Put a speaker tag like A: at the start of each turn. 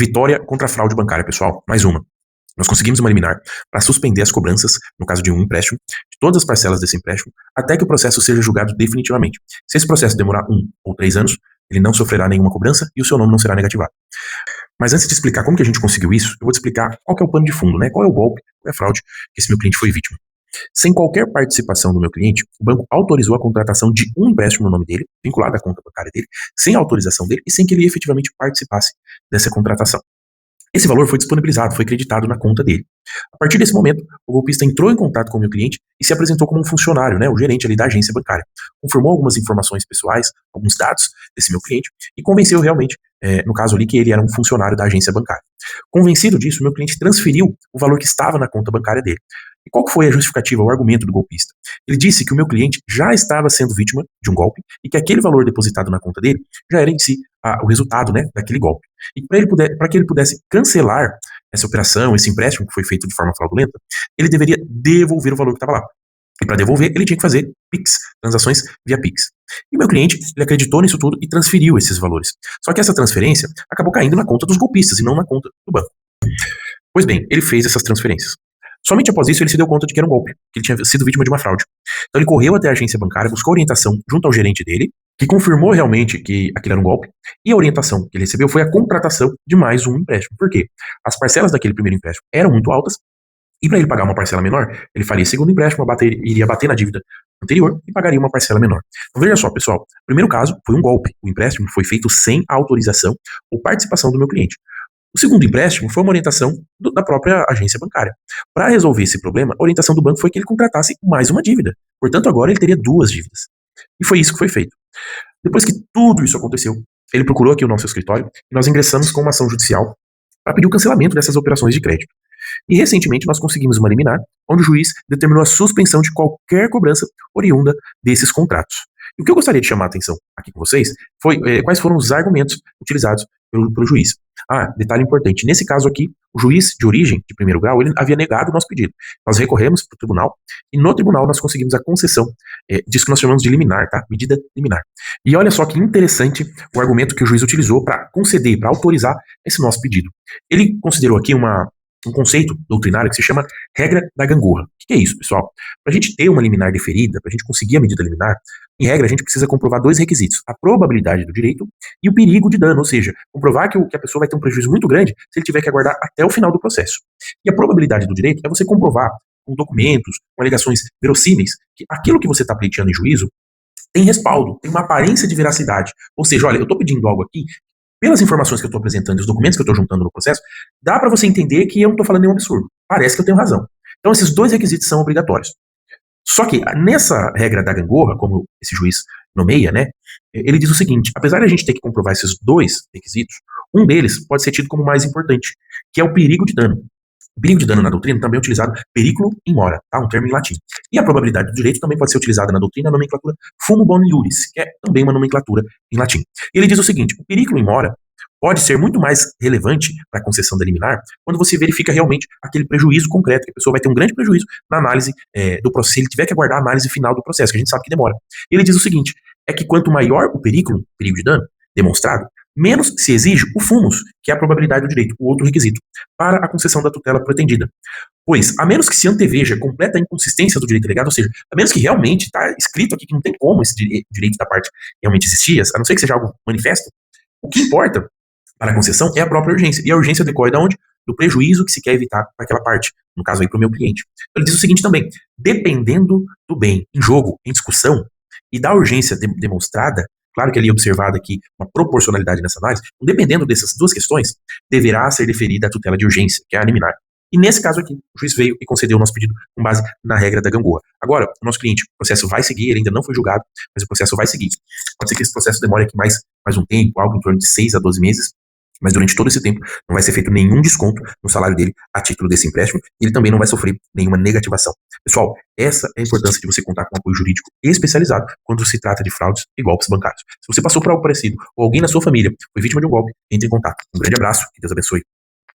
A: Vitória contra a fraude bancária, pessoal. Mais uma. Nós conseguimos uma liminar para suspender as cobranças, no caso de um empréstimo, de todas as parcelas desse empréstimo, até que o processo seja julgado definitivamente. Se esse processo demorar 1 ou 3 anos, ele não sofrerá nenhuma cobrança e o seu nome não será negativado. Mas antes de explicar como que a gente conseguiu isso, eu vou te explicar qual que é o pano de fundo, né? Qual é o golpe, qual é a fraude que esse meu cliente foi vítima. Sem qualquer participação do meu cliente, o banco autorizou a contratação de um empréstimo no nome dele, vinculado à conta bancária dele, sem a autorização dele e sem que ele efetivamente participasse dessa contratação. Esse valor foi disponibilizado, foi creditado na conta dele. A partir desse momento, o golpista entrou em contato com o meu cliente e se apresentou como um funcionário, né, o gerente ali da agência bancária. Confirmou algumas informações pessoais, alguns dados desse meu cliente e convenceu realmente, no caso ali, que ele era um funcionário da agência bancária. Convencido disso, meu cliente transferiu o valor que estava na conta bancária dele. E qual que foi a justificativa, o argumento do golpista? Ele disse que o meu cliente já estava sendo vítima de um golpe e que aquele valor depositado na conta dele já era em si o resultado, né, daquele golpe. E para que ele pudesse cancelar essa operação, esse empréstimo que foi feito de forma fraudulenta, ele deveria devolver o valor que estava lá. E para devolver, ele tinha que fazer Pix, transações via Pix. E o meu cliente, ele acreditou nisso tudo e transferiu esses valores. Só que essa transferência acabou caindo na conta dos golpistas e não na conta do banco. Pois bem, ele fez essas transferências. Somente após isso ele se deu conta de que era um golpe, que ele tinha sido vítima de uma fraude. Então ele correu até a agência bancária, buscou orientação junto ao gerente dele, que confirmou realmente que aquilo era um golpe, e a orientação que ele recebeu foi a contratação de mais um empréstimo. Por quê? As parcelas daquele primeiro empréstimo eram muito altas, e para ele pagar uma parcela menor, ele faria segundo empréstimo, iria bater na dívida anterior e pagaria uma parcela menor. Então veja só, pessoal, o primeiro caso foi um golpe. O empréstimo foi feito sem a autorização ou participação do meu cliente. O segundo empréstimo foi uma orientação da própria agência bancária. Para resolver esse problema, a orientação do banco foi que ele contratasse mais uma dívida. Portanto, agora ele teria 2 dívidas. E foi isso que foi feito. Depois que tudo isso aconteceu, ele procurou aqui o nosso escritório e nós ingressamos com uma ação judicial para pedir o cancelamento dessas operações de crédito. E recentemente nós conseguimos uma liminar, onde o juiz determinou a suspensão de qualquer cobrança oriunda desses contratos. E o que eu gostaria de chamar a atenção aqui com vocês foi quais foram os argumentos utilizados pelo juiz. Detalhe importante, nesse caso aqui, o juiz de origem, de primeiro grau, ele havia negado o nosso pedido. Nós recorremos para o tribunal, e no tribunal nós conseguimos a concessão disso que nós chamamos de liminar, tá? Medida liminar. E olha só que interessante o argumento que o juiz utilizou para conceder, para autorizar esse nosso pedido. Ele considerou aqui um conceito doutrinário que se chama regra da gangorra. O que é isso, pessoal? Para a gente ter uma liminar deferida, para a gente conseguir a medida liminar, em regra, a gente precisa comprovar 2 requisitos: a probabilidade do direito e o perigo de dano, ou seja, comprovar que a pessoa vai ter um prejuízo muito grande se ele tiver que aguardar até o final do processo. E a probabilidade do direito é você comprovar com documentos, com alegações verossímeis, que aquilo que você está pleiteando em juízo tem respaldo, tem uma aparência de veracidade. Ou seja, olha, eu estou pedindo algo aqui, pelas informações que eu estou apresentando e os documentos que eu estou juntando no processo, dá para você entender que eu não estou falando nenhum absurdo. Parece que eu tenho razão. Então esses 2 requisitos são obrigatórios. Só que nessa regra da gangorra, como esse juiz nomeia, né, ele diz o seguinte: apesar de a gente ter que comprovar esses 2 requisitos, um deles pode ser tido como mais importante, que é o perigo de dano. O perigo de dano na doutrina também é utilizado periculo in mora, tá? Um termo em latim. E a probabilidade do direito também pode ser utilizada na doutrina a nomenclatura fumo boni iuris, que é também uma nomenclatura em latim. E ele diz o seguinte: o periculo in mora pode ser muito mais relevante para a concessão da liminar quando você verifica realmente aquele prejuízo concreto, que a pessoa vai ter um grande prejuízo na análise do processo, se ele tiver que aguardar a análise final do processo, que a gente sabe que demora. E ele diz o seguinte: é que quanto maior o perigo de dano demonstrado, menos se exige o fumus, que é a probabilidade do direito, o outro requisito, para a concessão da tutela pretendida. Pois, a menos que se anteveja completa inconsistência do direito legado, ou seja, a menos que realmente está escrito aqui que não tem como esse direito da parte realmente existir, a não ser que seja algo manifesto, o que importa para a concessão é a própria urgência. E a urgência decorre de onde? Do prejuízo que se quer evitar para aquela parte, no caso aí para o meu cliente. Ele diz o seguinte também: dependendo do bem em jogo, em discussão, e da urgência demonstrada, claro que ali é observada aqui uma proporcionalidade nessa análise, dependendo dessas 2 questões, deverá ser deferida a tutela de urgência, que é a liminar. E nesse caso aqui, o juiz veio e concedeu o nosso pedido com base na regra da gangorra. Agora, o nosso cliente, o processo vai seguir, ele ainda não foi julgado, mas o processo vai seguir. Pode ser que esse processo demore aqui mais um tempo, algo em torno de 6 a 12 meses, mas durante todo esse tempo não vai ser feito nenhum desconto no salário dele a título desse empréstimo, e ele também não vai sofrer nenhuma negativação. Pessoal, essa é a importância de você contar com um apoio jurídico especializado quando se trata de fraudes e golpes bancários. Se você passou por algo parecido, ou alguém na sua família foi vítima de um golpe, entre em contato. Um grande abraço, que Deus abençoe.